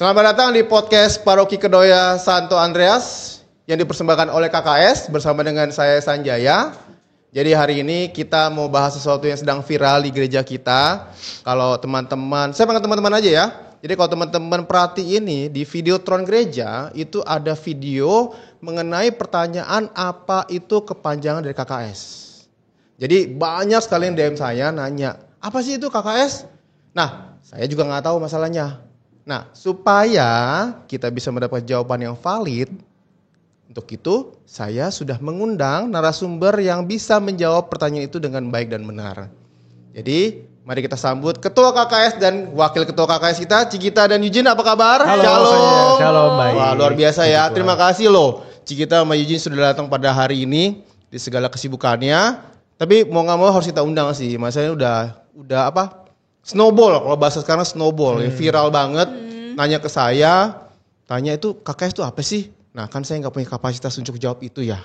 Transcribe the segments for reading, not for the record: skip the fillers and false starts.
Selamat datang di podcast Paroki Kedoya Santo Andreas yang dipersembahkan oleh KKS bersama dengan saya Sanjaya. Jadi hari ini kita mau bahas sesuatu yang sedang viral di gereja kita. Kalau teman-teman, saya panggil teman-teman aja ya. Jadi kalau teman-teman perhatiin nih di Videotron gereja itu ada video mengenai pertanyaan apa itu kepanjangan dari KKS. Jadi banyak sekali yang DM saya nanya, apa sih itu KKS? Nah, saya juga nggak tahu masalahnya. Nah, supaya kita bisa mendapat jawaban yang valid, untuk itu saya sudah mengundang narasumber yang bisa menjawab pertanyaan itu dengan baik dan benar. Jadi, mari kita sambut Ketua KKS dan Wakil Ketua KKS kita, Cikita dan Eugene. Apa kabar? Halo, Shalom. Shalom, baik. Wah, luar biasa ya. Terima kasih loh, Cikita sama Eugene sudah datang pada hari ini di segala kesibukannya. Tapi mau nggak mau harus kita undang sih. Masalahnya udah apa? Snowball, kalau bahasa sekarang snowball, ya, viral banget. Nanya ke saya, tanya itu KKS itu apa sih? Nah kan saya nggak punya kapasitas untuk jawab itu ya.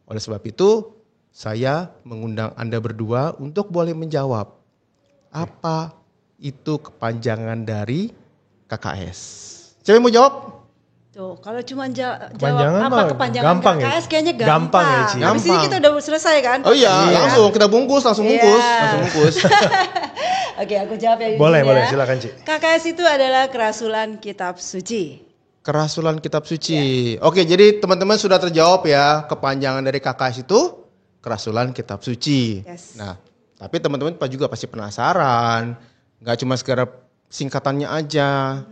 Oleh sebab itu, saya mengundang Anda berdua untuk boleh menjawab. Apa itu kepanjangan dari KKS? Siapa yang mau jawab? Tuh, kalau cuma jawab Kepanjangan apa mah kepanjangan gampang ya? KKS kayaknya Gampang ya, Ci? Habis ini kita udah selesai kan? Oh iya, langsung kita bungkus, langsung bungkus. Oke, aku jawab ya. Boleh, Eugene ya. silakan Ci. KKS itu adalah kerasulan kitab suci. Kerasulan kitab suci. Oke, jadi teman-teman sudah terjawab ya, kepanjangan dari KKS itu kerasulan kitab suci. Yes. Nah, tapi teman-teman juga pasti penasaran, nggak cuma sekedar singkatannya aja.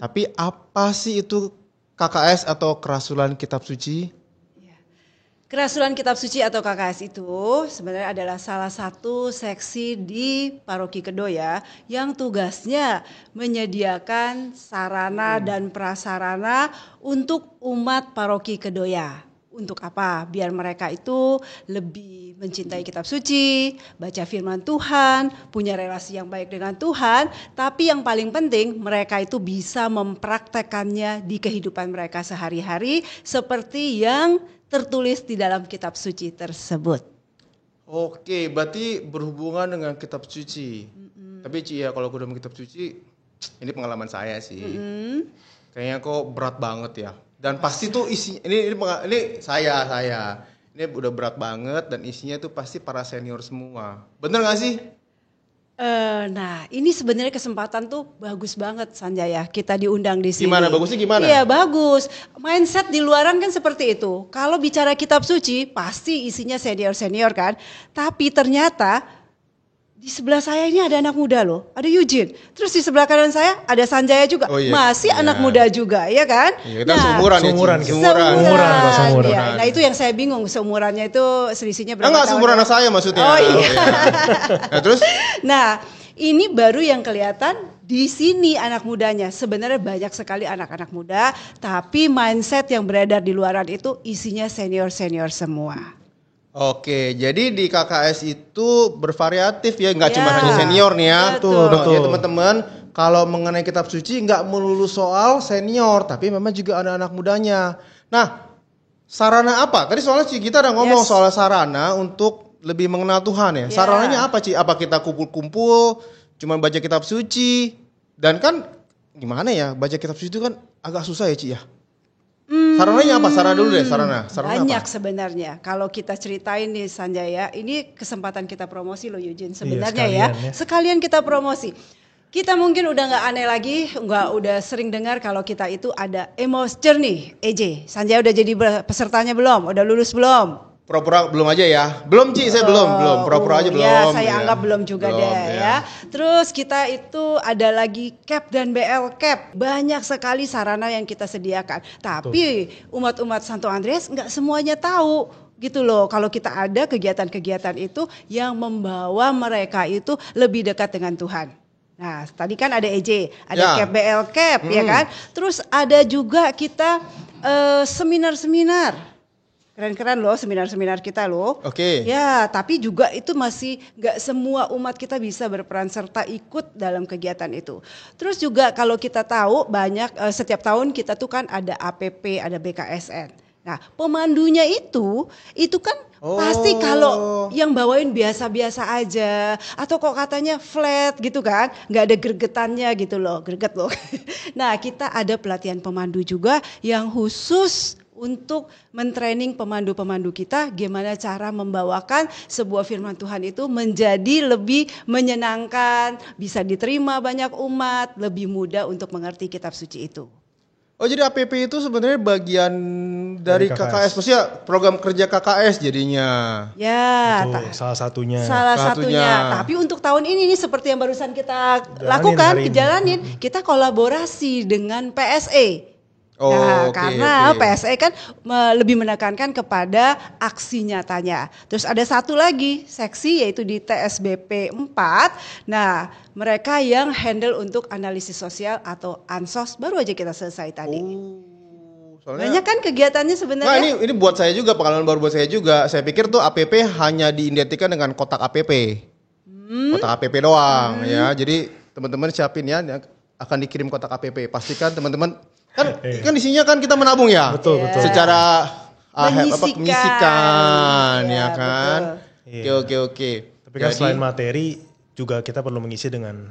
Tapi apa sih itu KKS atau kerasulan kitab suci? Kerasulan kitab suci atau KKS itu sebenarnya adalah salah satu seksi di Paroki Kedoya yang tugasnya menyediakan sarana dan prasarana untuk umat Paroki Kedoya. Untuk apa? Biar mereka itu lebih mencintai kitab suci, baca firman Tuhan, punya relasi yang baik dengan Tuhan, tapi yang paling penting mereka itu bisa mempraktekannya di kehidupan mereka sehari-hari seperti yang tertulis di dalam kitab suci tersebut. Oke, berarti berhubungan dengan kitab suci. Tapi Ci ya, kalau udah kitab suci, ini pengalaman saya sih. Kayaknya kok berat banget ya. Dan pasti tuh isi ini saya. Ini udah berat banget dan isinya tuh pasti para senior semua. Bener gak sih? Nah, ini sebenarnya kesempatan tuh bagus banget Sanjaya. Kita diundang di sini. Gimana? Bagusnya gimana? Iya, bagus. Mindset di luaran kan seperti itu. Kalau bicara kitab suci, pasti isinya senior-senior kan. Tapi ternyata di sebelah saya ini ada anak muda loh, ada Eugene. Terus di sebelah kanan saya ada Sanjaya juga, oh, iya. masih anak muda juga, ya kan? Iya, kita seumuran ya, seumuran. Seumuran. Ya. Nah itu yang saya bingung, seumurannya itu selisihnya berapa tahun? Enggak, seumuran anak saya maksudnya. Oh iya. Nah, terus? Nah ini baru yang kelihatan di sini anak mudanya. Sebenarnya banyak sekali anak-anak muda, tapi mindset yang beredar di luaran itu isinya senior-senior semua. Oke, jadi di KKS itu bervariatif ya, nggak cuma hanya senior nih ya. Betul. Ya teman-teman, kalau mengenai kitab suci nggak melulu soal senior, tapi memang juga ada anak mudanya. Nah, sarana apa? Tadi soalnya kita udah ngomong soal sarana untuk lebih mengenal Tuhan ya. Sarananya apa Ci? Apa kita kumpul-kumpul, cuma baca kitab suci? Dan kan gimana ya, baca kitab suci itu kan agak susah ya Ci ya. Sarananya apa? Sarana dulu deh, sarana Banyak apa? sebenarnya. Kalau kita ceritain nih Sanjaya, ini kesempatan kita promosi loh Eugene sebenarnya sekalian ya. Sekalian kita promosi. Kita mungkin udah nggak aneh lagi, udah sering dengar kalau kita itu ada Emmaus Journey, EJ. Sanjaya udah jadi pesertanya belum? Udah lulus belum? Pura-pura belum aja ya. Belum Ci, saya belum. Pura-pura aja belum. Ya, saya anggap belum juga Belum, deh ya. Terus kita itu ada lagi CAP dan BL CAP. Banyak sekali sarana yang kita sediakan. Tapi umat-umat Santo Andreas nggak semuanya tahu gitu loh. Kalau kita ada kegiatan-kegiatan itu yang membawa mereka itu lebih dekat dengan Tuhan. Nah, tadi kan ada EJ, ada CAP BL CAP ya kan. Terus ada juga kita seminar-seminar. Keren-keren loh seminar-seminar kita loh. Oke. Ya, tapi juga itu masih nggak semua umat kita bisa berperan serta ikut dalam kegiatan itu. Terus juga kalau kita tahu banyak setiap tahun kita tuh kan ada APP, ada BKSN. Nah, pemandunya itu kan pasti kalau yang bawain biasa-biasa aja atau kok katanya flat gitu kan, nggak ada gregetannya gitu loh, greget loh. Nah, kita ada pelatihan pemandu juga yang khusus untuk mentraining pemandu-pemandu kita gimana cara membawakan sebuah firman Tuhan itu menjadi lebih menyenangkan, bisa diterima banyak umat, lebih mudah untuk mengerti kitab suci itu. Oh, jadi APP itu sebenarnya bagian dari KKS, maksudnya program kerja KKS jadinya. Ya, Betul, salah satunya. Salah satunya. Tapi untuk tahun ini nih seperti yang barusan kita lakukan, kita kolaborasi dengan PSE. Nah, karena PSE kan lebih menekankan kepada aksi nyatanya. Terus ada satu lagi seksi yaitu di TSBP 4. Nah, mereka yang handle untuk analisis sosial atau ansos baru aja kita selesai tadi. Banyak kan kegiatannya sebenarnya. Nah, ini buat saya juga, pengalaman baru buat saya juga. Saya pikir tuh APP hanya diidentikan dengan kotak APP. Kotak APP doang ya. Jadi teman-teman siapin ya, akan dikirim kotak APP. Pastikan teman-teman kan isinya kan kita menabung ya. Betul. Secara menyisikan ya kan. Oke. Tapi kan selain materi juga kita perlu mengisi dengan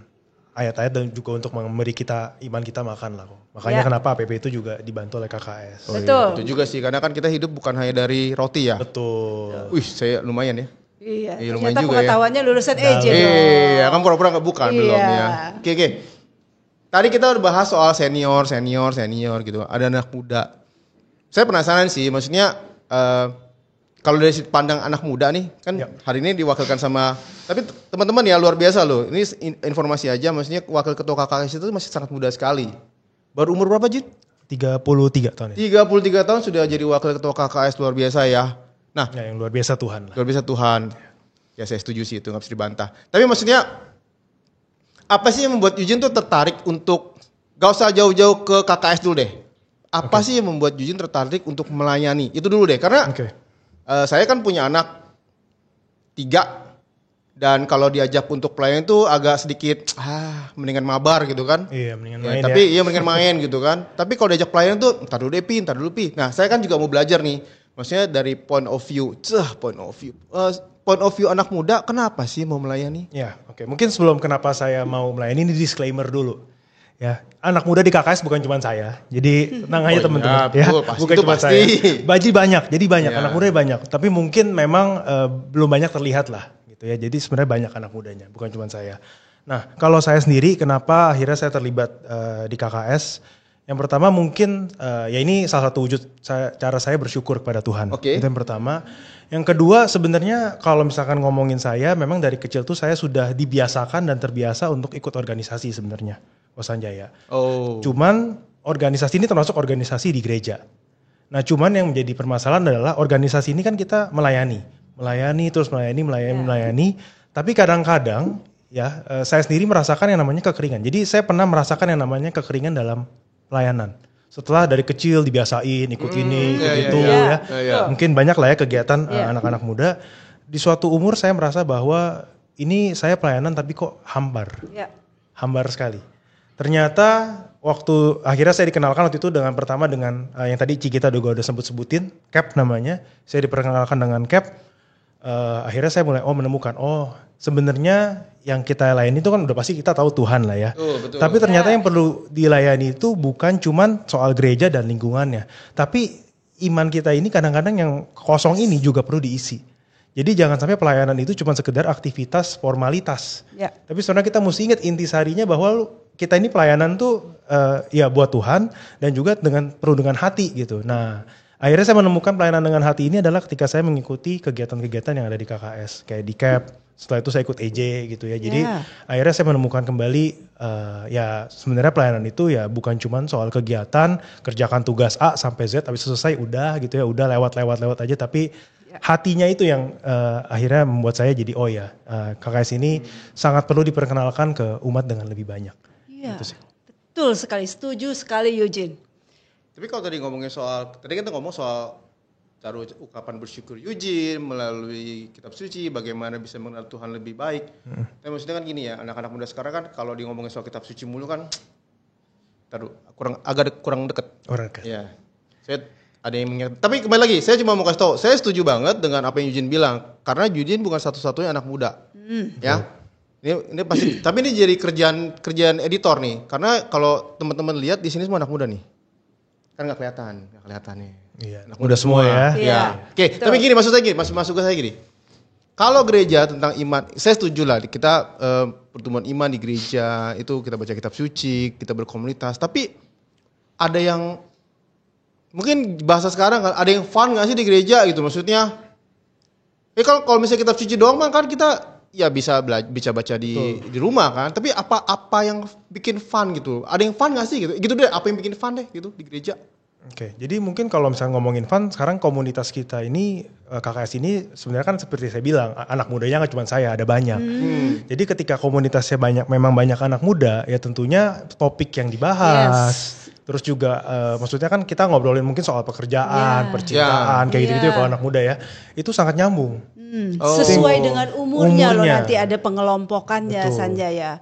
ayat-ayat dan juga untuk memberi kita iman kita makan lah. Makanya kenapa APP itu juga dibantu oleh KKS. Betul. Itu juga sih, karena kan kita hidup bukan hanya dari roti ya. Betul. Wih, saya lumayan ya. Iya, lumayan ternyata juga pengetahuannya lulusan EJ loh. Iya, kan pura-pura nggak bukan belum ya. Oke. Tadi kita udah bahas soal senior gitu. Ada anak muda. Saya penasaran sih, maksudnya kalau dari sudut pandang anak muda nih, kan hari ini diwakilkan sama, tapi teman-teman ya luar biasa loh. Ini informasi aja, maksudnya wakil ketua KKS itu masih sangat muda sekali. Baru umur berapa, Jin? 33 tahun ini. 33 tahun sudah jadi wakil ketua KKS, luar biasa ya. Nah, ya, yang luar biasa Tuhan lah. Luar biasa Tuhan. Ya saya setuju sih itu, nggak bisa dibantah. Tapi maksudnya apa sih yang membuat Eugene tuh tertarik untuk, gak usah jauh-jauh ke KKS dulu deh. Apa sih yang membuat Eugene tertarik untuk melayani? Itu dulu deh, karena saya kan punya anak 3. Dan kalau diajak untuk pelayan itu agak sedikit, mendingan mabar gitu kan. Iya, mendingan main tapi mendingan main gitu kan. Tapi kalau diajak pelayan tuh, ntar dulu Pi. Nah saya kan juga mau belajar nih. Maksudnya dari point of view anak muda, kenapa sih mau melayani? Ya, oke. Mungkin sebelum kenapa saya mau melayani, ini disclaimer dulu. Ya, anak muda di KKS bukan cuma saya. Jadi tenang aja teman-teman. Ya, bukan cuma saya. Baji banyak, jadi banyak anak muda banyak. Tapi mungkin memang belum banyak terlihat lah, gitu ya. Jadi sebenarnya banyak anak mudanya, bukan cuma saya. Nah, kalau saya sendiri, kenapa akhirnya saya terlibat di KKS? Yang pertama mungkin ya ini salah satu wujud cara saya bersyukur kepada Tuhan. Itu yang pertama. Yang kedua sebenarnya kalau misalkan ngomongin saya, memang dari kecil tuh saya sudah dibiasakan dan terbiasa untuk ikut organisasi sebenarnya, Sanjaya. Cuman organisasi ini termasuk organisasi di gereja. Nah cuman yang menjadi permasalahan adalah organisasi ini kan kita melayani. Tapi kadang-kadang ya saya sendiri merasakan yang namanya kekeringan. Jadi saya pernah merasakan yang namanya kekeringan dalam pelayanan. Setelah dari kecil dibiasain ikut ini, ikut itu ya. Mungkin banyak lah ya kegiatan anak-anak muda. Di suatu umur saya merasa bahwa ini saya pelayanan tapi kok hambar. Hambar sekali. Ternyata waktu akhirnya saya dikenalkan waktu itu dengan yang tadi Cikita juga udah sebutin, CAP namanya. Saya diperkenalkan dengan CAP. Akhirnya saya mulai menemukan sebenarnya yang kita layani itu kan udah pasti kita tahu Tuhan lah ya. Betul. Tapi ternyata yang perlu dilayani itu bukan cuman soal gereja dan lingkungannya. Tapi iman kita ini kadang-kadang yang kosong ini juga perlu diisi. Jadi jangan sampai pelayanan itu cuma sekedar aktivitas formalitas. Tapi sebenarnya kita mesti ingat intisarinya bahwa kita ini pelayanan tuh ya buat Tuhan dan juga perlu dengan hati gitu. Nah akhirnya saya menemukan pelayanan dengan hati ini adalah ketika saya mengikuti kegiatan-kegiatan yang ada di KKS. Kayak di CAP, setelah itu saya ikut EJ gitu ya. Jadi akhirnya saya menemukan kembali ya sebenarnya pelayanan itu ya bukan cuma soal kegiatan, kerjakan tugas A sampai Z, habis selesai udah gitu ya, udah lewat aja. Tapi hatinya itu yang akhirnya membuat saya jadi KKS ini sangat perlu diperkenalkan ke umat dengan lebih banyak. Iya, gitu sih. Betul sekali, setuju sekali Eugene. Tapi kalau tadi kita ngomong soal cara ucapan bersyukur Eugene melalui kitab suci, bagaimana bisa mengenal Tuhan lebih baik. Tapi maksudnya kan gini ya, anak-anak muda sekarang kan kalau ngomongin soal kitab suci mulu kan, kurang dekat. Orang dekat. Ya, saya Ada yang mengingat. Tapi kembali lagi, saya cuma mau kasih tahu, saya setuju banget dengan apa yang Eugene bilang, karena Eugene bukan satu-satunya anak muda, ya. Ini pasti. Tapi ini jadi kerjaan editor nih, karena kalau teman-teman lihat di sini semua anak muda nih, kan nggak kelihatan nih. Iya, anak muda semua ya. Iya. Oke, tapi gini maksud ke saya gini. Kalau gereja tentang iman, saya setuju lah kita pertemuan iman di gereja itu kita baca kitab suci, kita berkomunitas. Tapi ada yang mungkin bahasa sekarang ada yang fun nggak sih di gereja gitu maksudnya? Kalau misalnya kitab suci doang mah kan kita ya bisa baca di rumah kan. Tapi apa yang bikin fun gitu? Ada yang fun nggak sih gitu? Gitu deh. Apa yang bikin fun deh gitu di gereja? Oke, jadi mungkin kalau misalnya ngomongin fun, sekarang komunitas kita ini, KKS ini sebenarnya kan seperti saya bilang, anak mudanya nggak cuma saya, ada banyak. Jadi ketika komunitasnya memang banyak anak muda, ya tentunya topik yang dibahas. Terus juga maksudnya kan kita ngobrolin mungkin soal pekerjaan, percintaan, kayak gitu-gitu ya kalau anak muda ya. Itu sangat nyambung. Sesuai dengan umurnya loh, nanti ada pengelompokannya. Betul. Sanjaya.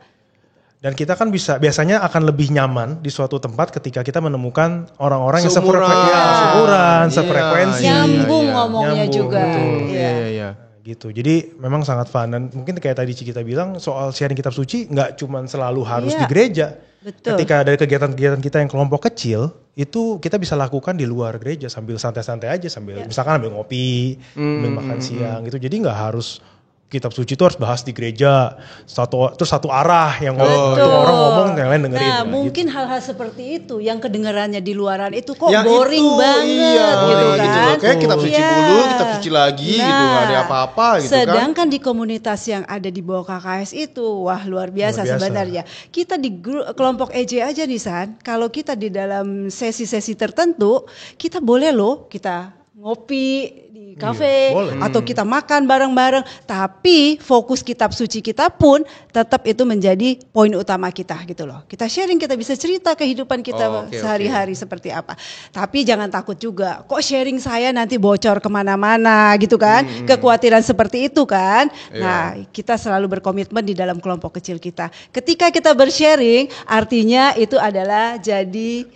Dan kita kan biasanya akan lebih nyaman di suatu tempat ketika kita menemukan orang-orang yang seumuran, sefrekuensi. Nyambung ngomongnya juga. Betul. Iya. Gitu. Jadi memang sangat fun dan mungkin kayak tadi Ci kita bilang soal sharing kitab suci nggak cuma selalu harus di gereja. Betul. Ketika ada kegiatan-kegiatan kita yang kelompok kecil, itu kita bisa lakukan di luar gereja sambil santai-santai aja misalkan ambil ngopi, ambil makan siang gitu. Jadi nggak harus kitab suci itu harus bahas di gereja satu arah yang orang ngomong yang lain dengerin. Nah, mungkin gitu. hal-hal seperti itu yang kedengarannya di luaran itu kok yang boring banget gitu kan. Gitu loh. Kayak kitab suci dulu, kitab suci lagi gitu, nggak ada apa-apa gitu kan. Sedangkan di komunitas yang ada di bawah KKS itu, wah luar biasa sebenarnya. Kita di kelompok EJ aja nih San, kalau kita di dalam sesi-sesi tertentu, kita boleh loh kita ngopi di kafe atau kita makan bareng-bareng, tapi fokus kitab suci kita pun tetap itu menjadi poin utama kita gitu loh. Kita sharing, kita bisa cerita kehidupan kita sehari-hari seperti apa. Tapi jangan takut juga, kok sharing saya nanti bocor kemana-mana gitu kan, kekhawatiran seperti itu kan. Nah, kita selalu berkomitmen di dalam kelompok kecil kita. Ketika kita bersharing, artinya itu adalah jadi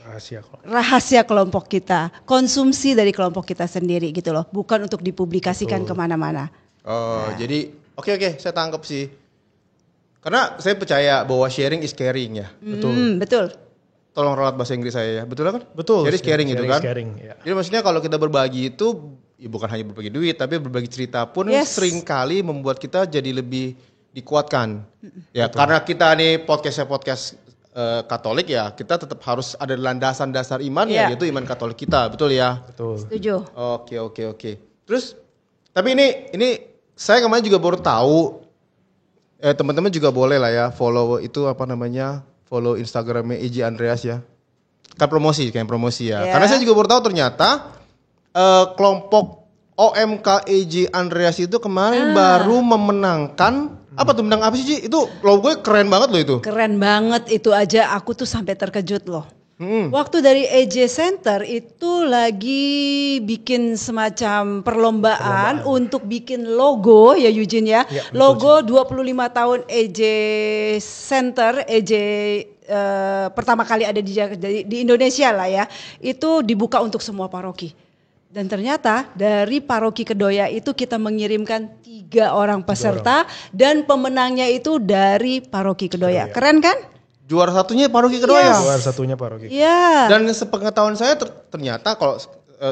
rahasia kelompok kita, konsumsi dari kelompok kita sendiri gitu loh, bukan untuk dipublikasikan kemana-mana. Jadi oke, saya tangkap sih. Karena saya percaya bahwa sharing is caring ya. Betul. Tolong ralat bahasa Inggris saya ya, betul kan? Betul. Jadi caring itu kan. Ya. Jadi maksudnya kalau kita berbagi itu ya bukan hanya berbagi duit, tapi berbagi cerita pun sering kali membuat kita jadi lebih dikuatkan. Ya karena kita nih podcast Katolik ya, kita tetap harus ada landasan dasar iman ya, yaitu iman Katolik kita, betul ya? Betul. Setuju. Oke. Terus, tapi ini saya kemarin juga baru tahu, teman-teman juga boleh lah ya follow follow Instagramnya EJ Andreas ya, kan promosi ya. Karena saya juga baru tahu ternyata kelompok OMK EJ Andreas itu kemarin baru memenangkan. Apa tuh menang apa sih Ci? Itu logo keren banget loh itu. Keren banget itu aja, aku tuh sampai terkejut loh. Waktu dari EJ Center itu lagi bikin semacam perlombaan untuk bikin logo ya Eugene ya. Logo 25 tahun EJ Center, EJ pertama kali ada di Indonesia lah ya. Itu dibuka untuk semua paroki. Dan ternyata dari paroki Kedoya itu kita mengirimkan 3 orang peserta dan pemenangnya itu dari paroki Kedoya. Keren kan? Juara satunya paroki Kedoya. Juara satunya paroki. Iya. Dan sepengetahuan saya ternyata kalau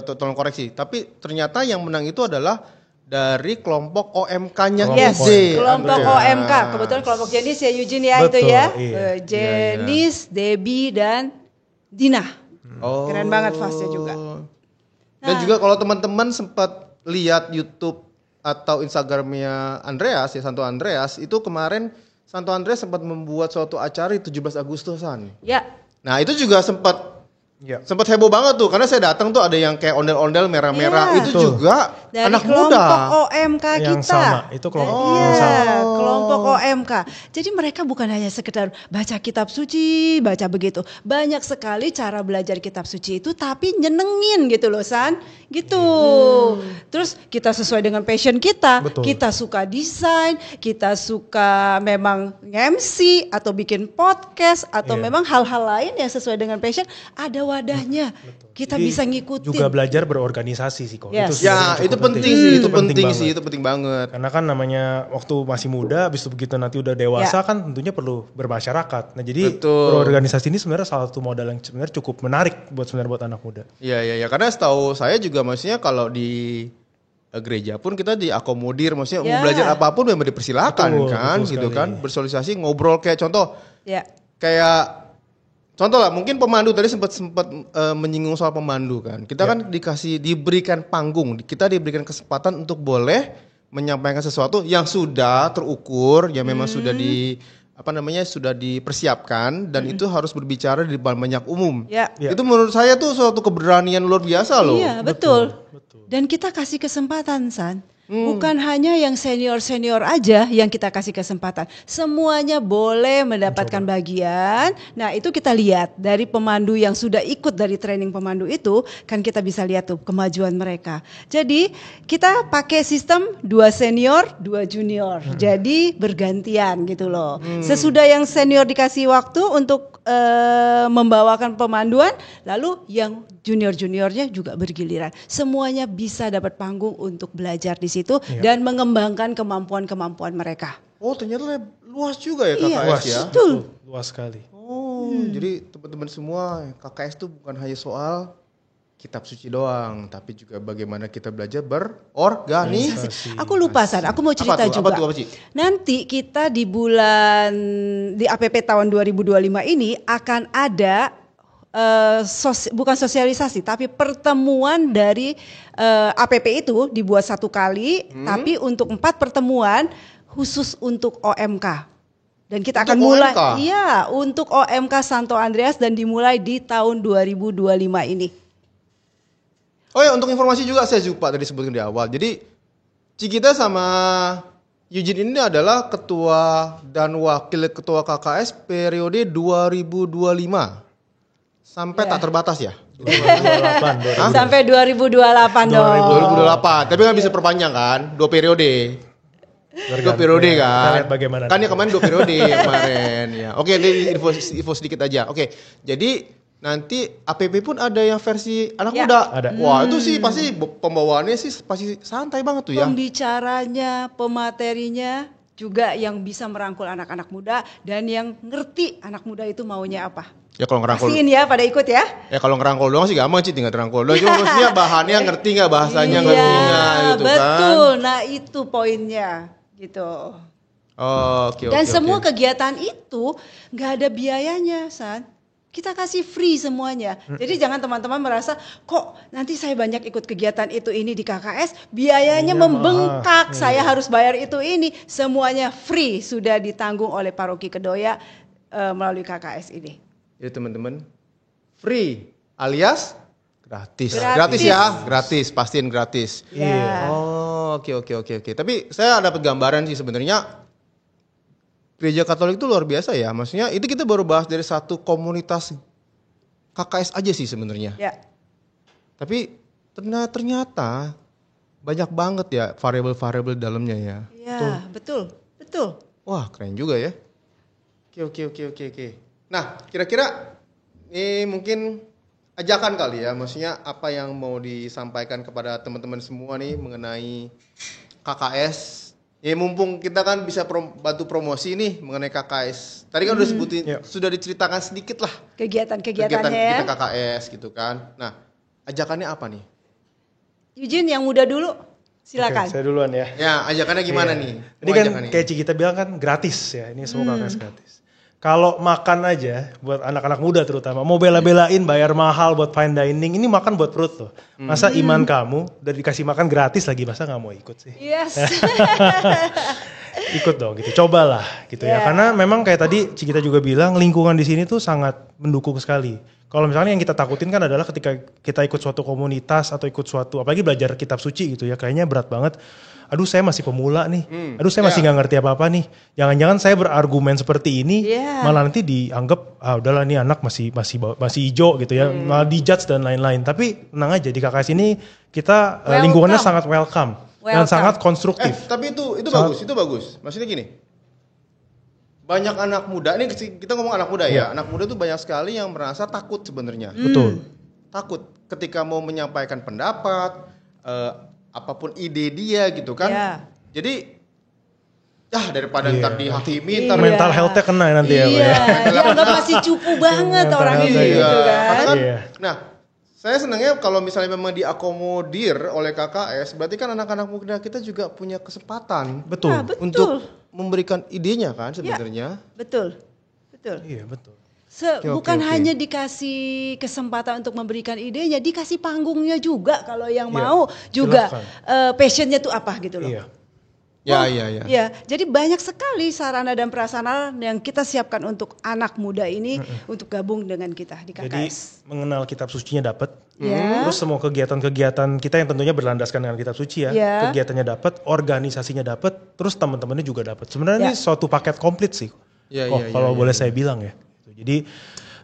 tolong koreksi, tapi ternyata yang menang itu adalah dari kelompok OMK-nya EJ. Kelompok OMK. Kebetulan kelompok jenis ya Eugene ya. Betul, itu ya. Jenis, Debbie dan Dina. Keren banget Fasya juga. Dan juga kalau teman-teman sempat lihat YouTube atau Instagramnya Andreas ya, Santo Andreas, itu kemarin Santo Andreas sempat membuat suatu acara di 17 Agustusan. Ya. Nah itu juga sempat heboh banget tuh, karena saya datang tuh ada yang kayak ondel-ondel merah-merah, itu juga dari anak kelompok muda. OMK yang kita. Sama, itu kelompok yang sama. Kelompok OMK. Jadi mereka bukan hanya sekedar baca kitab suci, baca begitu. Banyak sekali cara belajar kitab suci itu tapi nyenengin gitu loh San. gitu. Terus kita sesuai dengan passion kita. Betul. Kita suka desain, kita suka memang MC atau bikin podcast atau Iya. memang hal-hal lain yang sesuai dengan passion, ada wadahnya. Kita Jadi bisa ngikutin. juga belajar berorganisasi sih kok. Yes. Ya, sebenarnya itu cukup penting sih, itu penting banget. sih, itu penting banget. Karena kan namanya waktu masih muda, habis itu begitu nanti udah dewasa kan tentunya perlu bermasyarakat. Nah jadi Betul. berorganisasi ini sebenarnya salah satu modal yang sebenarnya cukup menarik buat anak muda. Iya, karena setahu saya juga maksudnya kalau di gereja pun kita diakomodir, maksudnya mau Ya. belajar apapun memang dipersilakan Betul, kan, betul gitu sekali. kan, bersosialisasi, ngobrol kayak contoh, Ya. kayak contoh lah, mungkin pemandu tadi sempat menyinggung soal pemandu kan, kita kan diberikan panggung, kita diberikan kesempatan untuk boleh menyampaikan sesuatu yang sudah terukur, yang memang sudah sudah dipersiapkan dan itu harus berbicara di depan banyak umum. Ya. Ya. Itu menurut saya tuh suatu keberanian luar biasa loh. Iya, betul. Dan kita kasih kesempatan, San. Bukan hanya yang senior-senior aja yang kita kasih kesempatan. Semuanya boleh mendapatkan bagian. Nah, itu kita lihat dari pemandu yang sudah ikut dari training pemandu itu, kan kita bisa lihat tuh kemajuan mereka. Jadi, kita pakai sistem 2 senior, 2 junior. Jadi, bergantian gitu loh. Sesudah yang senior dikasih waktu untuk membawakan pemanduan, lalu yang junior-juniornya juga bergiliran. Semuanya bisa dapat panggung untuk belajar di situ dan mengembangkan kemampuan-kemampuan mereka. Oh, ternyata luas juga ya Iya, KKS ya. betul. Luas sekali. Oh, jadi teman-teman semua, KKS itu bukan hanya soal kitab suci doang, tapi juga bagaimana kita belajar berorganisasi. Aku lupa, San. Aku mau cerita Apa tuh? juga. Apa, Ci? Nanti kita di APP tahun 2025 ini akan ada bukan sosialisasi, tapi pertemuan dari APP itu dibuat 1 kali, tapi untuk 4 pertemuan khusus untuk OMK. Dan kita Untuk akan mulai, OMK? iya, untuk OMK Santo Andreas dan dimulai di tahun 2025 ini. Oh ya, untuk informasi juga saya lupa tadi sebutkan di awal. Jadi Cikita sama Eugene ini adalah ketua dan wakil ketua KKS periode 2025 sampai tak terbatas ya. 2028. Sampai 2028 dong. 2028. Tapi kan bisa perpanjang kan? 2 periode. 2 periode Kita kan. lihat bagaimana. Kan ya kemarin 2 periode kemarin ya. Oke, ini info sedikit aja. Oke. Jadi nanti APP pun ada yang versi anak Ya. muda. Ada. Wah, itu sih pasti pembawaannya sih pasti santai banget tuh ya. Pembicaranya, pematerinya juga yang bisa merangkul anak-anak muda dan yang ngerti anak muda itu maunya apa. Ya kalau ngerangkul. Pastiin ya pada ikut ya. Ya kalau ngerangkul doang sih gampang sih, tinggal ngerangkul doang. Cuma maksudnya bahannya ngerti nggak, bahasanya ngerti nggak gitu kan. Betul. Nah, itu poinnya gitu. Oh, oke. Dan semua kegiatan itu nggak ada biayanya, San. Kita kasih free semuanya. Jadi jangan teman-teman merasa kok nanti saya banyak ikut kegiatan itu ini di KKS, biayanya membengkak, saya harus bayar itu ini. Semuanya free, sudah ditanggung oleh Paroki Kedoya melalui KKS ini. Jadi teman-teman, free alias gratis. Gratis. Gratis ya, gratis, pastiin gratis. Ya. Oh, oke. Tapi saya dapat gambaran sih sebenarnya Gereja Katolik itu luar biasa ya. Maksudnya itu kita baru bahas dari satu komunitas KKS aja sih sebenarnya. Ya. Tapi ternyata banyak banget ya variabel-variabel dalamnya ya. Ya, betul. Wah, keren juga ya. Oke. Nah, kira-kira ini mungkin ajakan kali ya, maksudnya apa yang mau disampaikan kepada teman-teman semua nih mengenai KKS. Ya mumpung kita kan bisa bantu promosi nih mengenai KKS. Tadi kan udah sebutin, sudah diceritakan sedikit lah Kegiatan-kegiatannya kegiatan ya. kita KKS gitu kan. Nah, ajakannya apa nih? Eugene yang muda dulu, silakan. Oke, saya duluan ya. Ya, ajakannya gimana Iya. nih? Ini Mau kan ajakannya? kayak Cikita bilang kan gratis ya. Ini semua KKS gratis. Kalau makan aja buat anak-anak muda terutama, mau bela-belain bayar mahal buat fine dining, ini makan buat perut loh. Masa iman kamu udah dikasih makan gratis lagi, masa nggak mau ikut sih? Yes. Ikut dong gitu, cobalah gitu ya. Karena memang kayak tadi Cikita juga bilang lingkungan di sini tuh sangat mendukung sekali. Kalau misalnya yang kita takutin kan adalah ketika kita ikut suatu komunitas atau ikut suatu, apalagi belajar kitab suci gitu ya, kayaknya berat banget. Aduh saya masih pemula nih, aduh saya masih nggak ngerti apa-apa nih. Jangan-jangan saya berargumen seperti ini, malah nanti dianggap udahlah nih anak masih hijau gitu ya, malah dijudge dan lain-lain. Tapi tenang aja di KKS ini kita lingkungannya sangat welcome. Dan sangat konstruktif. Tapi itu bagus. Maksudnya gini, banyak anak muda, ini kita ngomong anak muda ya. Anak muda tuh banyak sekali yang merasa takut sebenarnya. Betul. Takut ketika mau menyampaikan pendapat, apapun ide dia gitu kan. Jadi daripada ntar dihakimi, ntar mental health-nya kena nanti ya. Dianggap masih cupu banget orang ini gitu kan. Nah, saya senangnya kalau misalnya memang diakomodir oleh KKS, berarti kan anak-anak muda kita juga punya kesempatan untuk memberikan idenya kan sebenarnya. Betul. Iya, betul. Bukan hanya dikasih kesempatan untuk memberikan idenya, dikasih panggungnya juga kalau yang mau juga passionnya tuh apa gitu loh. Iya. Jadi banyak sekali sarana dan prasarana yang kita siapkan untuk anak muda ini untuk gabung dengan kita di KKS. Jadi mengenal kitab sucinya dapat, terus semua kegiatan-kegiatan kita yang tentunya berlandaskan dengan kitab suci ya, kegiatannya dapat, organisasinya dapat, terus teman-temannya juga dapat. Sebenarnya ini suatu paket komplit sih. Kalau boleh saya bilang ya. Jadi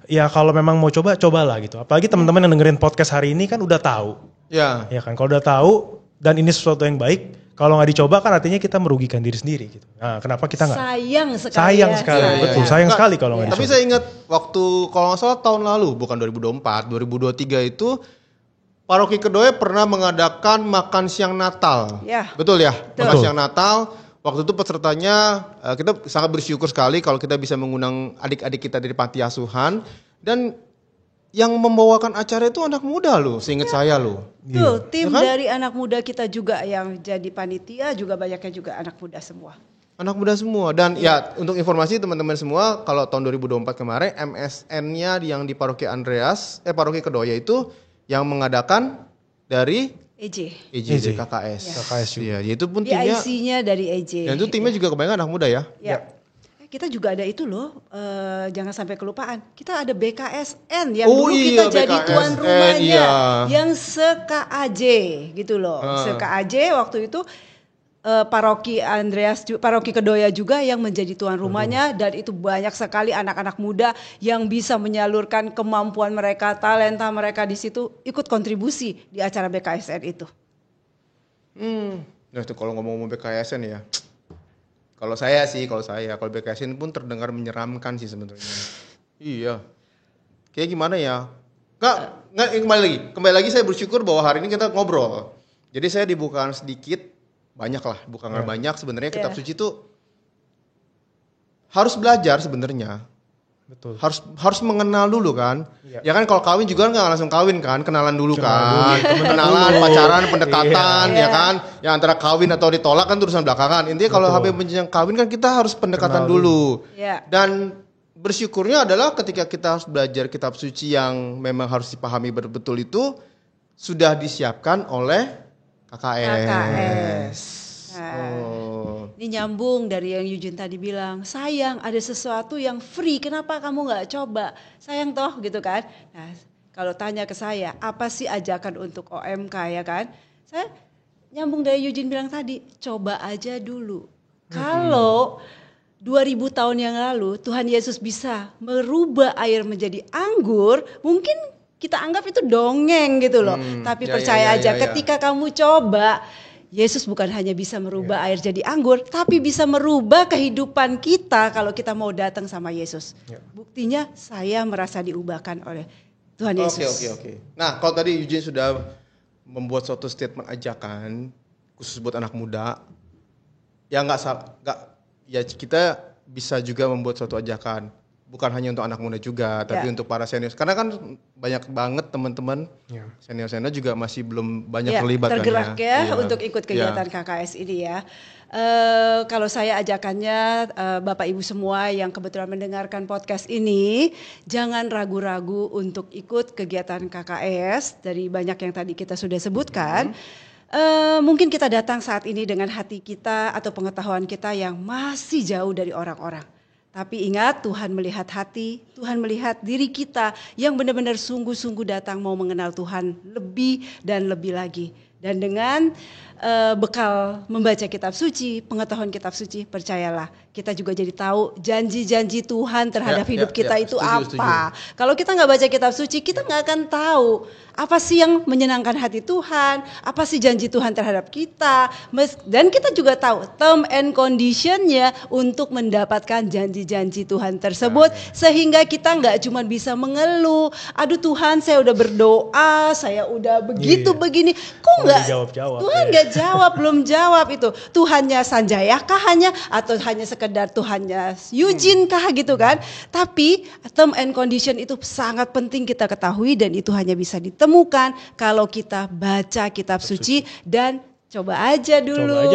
ya kalau memang mau cobalah gitu. Apalagi teman-teman yang dengerin podcast hari ini kan udah tahu. Ya kan, kalau udah tahu dan ini sesuatu yang baik, kalau nggak dicoba kan artinya kita merugikan diri sendiri gitu. Nah, kenapa kita nggak? Sayang sekali. Betul, sayang sekali kalau nggak dicoba. Tapi saya ingat waktu kalau nggak salah tahun lalu, bukan 2024, 2023 itu Paroki Kedoya pernah mengadakan makan siang Natal. Betul ya? Makan siang Natal. Waktu itu pesertanya kita sangat bersyukur sekali kalau kita bisa mengundang adik-adik kita dari panti asuhan, dan yang membawakan acara itu anak muda loh, seingat saya loh. Tuh, tim dari anak muda kita juga yang jadi panitia juga banyaknya juga anak muda semua. Anak muda semua, dan ya untuk informasi teman-teman semua, kalau tahun 2024 kemarin MSN-nya yang di Paroki Paroki Kedoya itu yang mengadakan dari EJ dari KKS juga. Ya, itu pun timnya IC-nya dari EJ. Dan itu timnya juga kebanyakan anak muda ya. Kita juga ada itu loh, jangan sampai kelupaan. Kita ada BKSN yang dulu kita jadi tuan rumahnya, yang se-KAJ gitu loh. Se-KAJ waktu itu Paroki Kedoya juga yang menjadi tuan rumahnya, dan itu banyak sekali anak-anak muda yang bisa menyalurkan kemampuan mereka, talenta mereka di situ, ikut kontribusi di acara BKSN itu. Nah itu kalau ngomong BKSN ya. Kalau BKSN pun terdengar menyeramkan sih sebenarnya. Iya. Kayak gimana ya? Kembali lagi saya bersyukur bahwa hari ini kita ngobrol. Jadi saya dibukakan sedikit, banyak lah, bukan banyak sebenarnya kitab suci itu harus belajar sebenarnya. Betul. Harus mengenal dulu kan. Ya kan kalau kawin juga nggak langsung kawin kan, kenalan dulu kan. Kenalan, pacaran, pendekatan ya kan. Ya antara kawin atau ditolak kan urusan belakangan. Intinya kalau habis menjenjang kawin kan kita harus pendekatan dulu. Dan bersyukurnya adalah ketika kita harus belajar kitab suci yang memang harus dipahami betul itu sudah disiapkan oleh KKS. Ini nyambung dari yang Eugene tadi bilang, sayang ada sesuatu yang free, kenapa kamu nggak coba? Sayang toh gitu kan. Nah kalau tanya ke saya, apa sih ajakan untuk OMK ya kan? Saya nyambung dari Eugene bilang tadi, coba aja dulu. Kalau 2000 tahun yang lalu Tuhan Yesus bisa merubah air menjadi anggur, mungkin kita anggap itu dongeng gitu loh. Tapi percaya aja ketika kamu coba, Yesus bukan hanya bisa merubah air jadi anggur, tapi bisa merubah kehidupan kita kalau kita mau datang sama Yesus. Buktinya saya merasa diubahkan oleh Tuhan Yesus. Oke. Nah kalau tadi Eugene sudah membuat suatu statement ajakan khusus buat anak muda, ya kita bisa juga membuat suatu ajakan. Bukan hanya untuk anak muda juga, tapi untuk para senior. Karena kan banyak banget teman-teman senior-senior juga masih belum banyak terlibat tergerak untuk ikut kegiatan KKS ini ya. Kalau saya ajakannya Bapak Ibu semua yang kebetulan mendengarkan podcast ini, jangan ragu-ragu untuk ikut kegiatan KKS dari banyak yang tadi kita sudah sebutkan. Mungkin kita datang saat ini dengan hati kita atau pengetahuan kita yang masih jauh dari orang-orang. Tapi ingat, Tuhan melihat hati, Tuhan melihat diri kita yang benar-benar sungguh-sungguh datang mau mengenal Tuhan lebih dan lebih lagi. Dan dengan bekal membaca kitab suci, pengetahuan kitab suci, percayalah kita juga jadi tahu janji-janji Tuhan terhadap hidup kita itu apa. Kalau kita nggak baca kitab suci, kita nggak akan tahu apa sih yang menyenangkan hati Tuhan, apa sih janji Tuhan terhadap kita. Dan kita juga tahu term and conditionnya untuk mendapatkan janji-janji Tuhan tersebut. Sehingga kita nggak cuma bisa mengeluh, aduh Tuhan saya udah berdoa, saya udah begitu begini. Kok nggak jawab-jawab, Tuhan nggak jawab, belum jawab itu. Tuhannya Sanjaya kah hanya, atau hanya sekedar Tuhannya Eugene kah gitu kan. Tapi term and condition itu sangat penting kita ketahui, dan itu hanya bisa ditemukan kalau kita baca kitab suci dan coba aja dulu.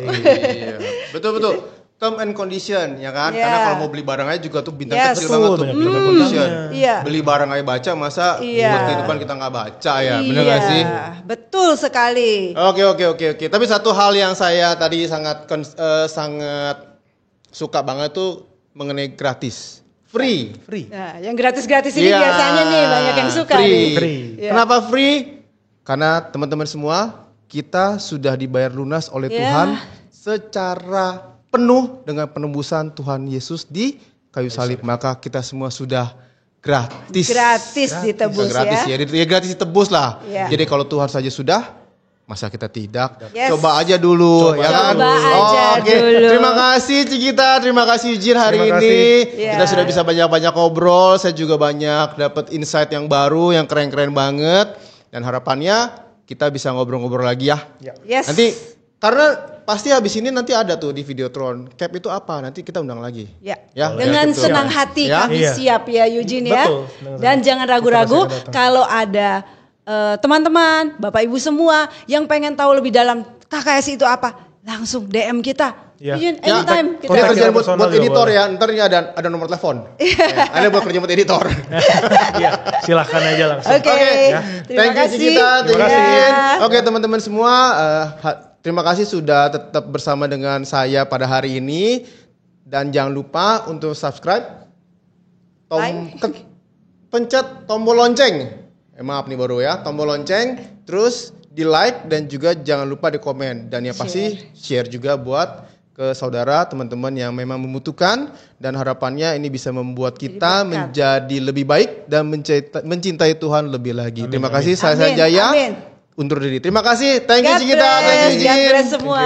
Iya, betul. Term and condition, ya kan? Karena kalau mau beli barang aja juga tuh bintang kecil banget tuh. Term and condition. Beli barang aja baca, masa buat kehidupan kita nggak baca ya? Bener nggak sih? Betul sekali. Oke. Tapi satu hal yang saya tadi sangat suka banget tuh mengenai gratis. Free. Nah, yang gratis-gratis ini biasanya nih banyak yang suka. Free. Kenapa free? Karena teman-teman semua, kita sudah dibayar lunas oleh Tuhan secara penuh dengan penembusan Tuhan Yesus di kayu salib. Maka kita semua sudah gratis ditebus ya. Gratis ditebus lah. Jadi kalau Tuhan saja sudah, masa kita tidak? Coba aja dulu, ya kan? Oke. Terima kasih Cikita, terima kasih Eugene hari ini. Kita sudah bisa banyak-banyak ngobrol. Saya juga banyak dapat insight yang baru, yang keren-keren banget. Dan harapannya kita bisa ngobrol-ngobrol lagi ya. Nanti karena pasti habis ini nanti ada tuh di Videotron. Cap itu apa? Nanti kita undang lagi. Ya. Dengan senang hati kami siap ya Eugene ya. Dan jangan ragu-ragu kalau ada teman-teman, Bapak Ibu semua yang pengen tahu lebih dalam KKS itu apa, langsung DM kita. Anytime kita kerjaan buat editor ya. Ntar ini ada nomor telepon. Ada buat kerja buat editor. Silahkan aja langsung. Oke. Thank you Cikita. Terima kasih. Oke teman-teman semua, terima kasih sudah tetap bersama dengan saya pada hari ini. Dan jangan lupa untuk subscribe, pencet tombol lonceng. Maaf nih baru ya, tombol lonceng, terus di like dan juga jangan lupa di komen. Dan yang pasti share juga buat ke saudara, teman-teman yang memang membutuhkan. Dan harapannya ini bisa membuat kita menjadi lebih baik dan mencintai Tuhan lebih lagi. Terima kasih, saya Sanjaya. Undur diri. Terima kasih. Thank you Cikita. God bless semua.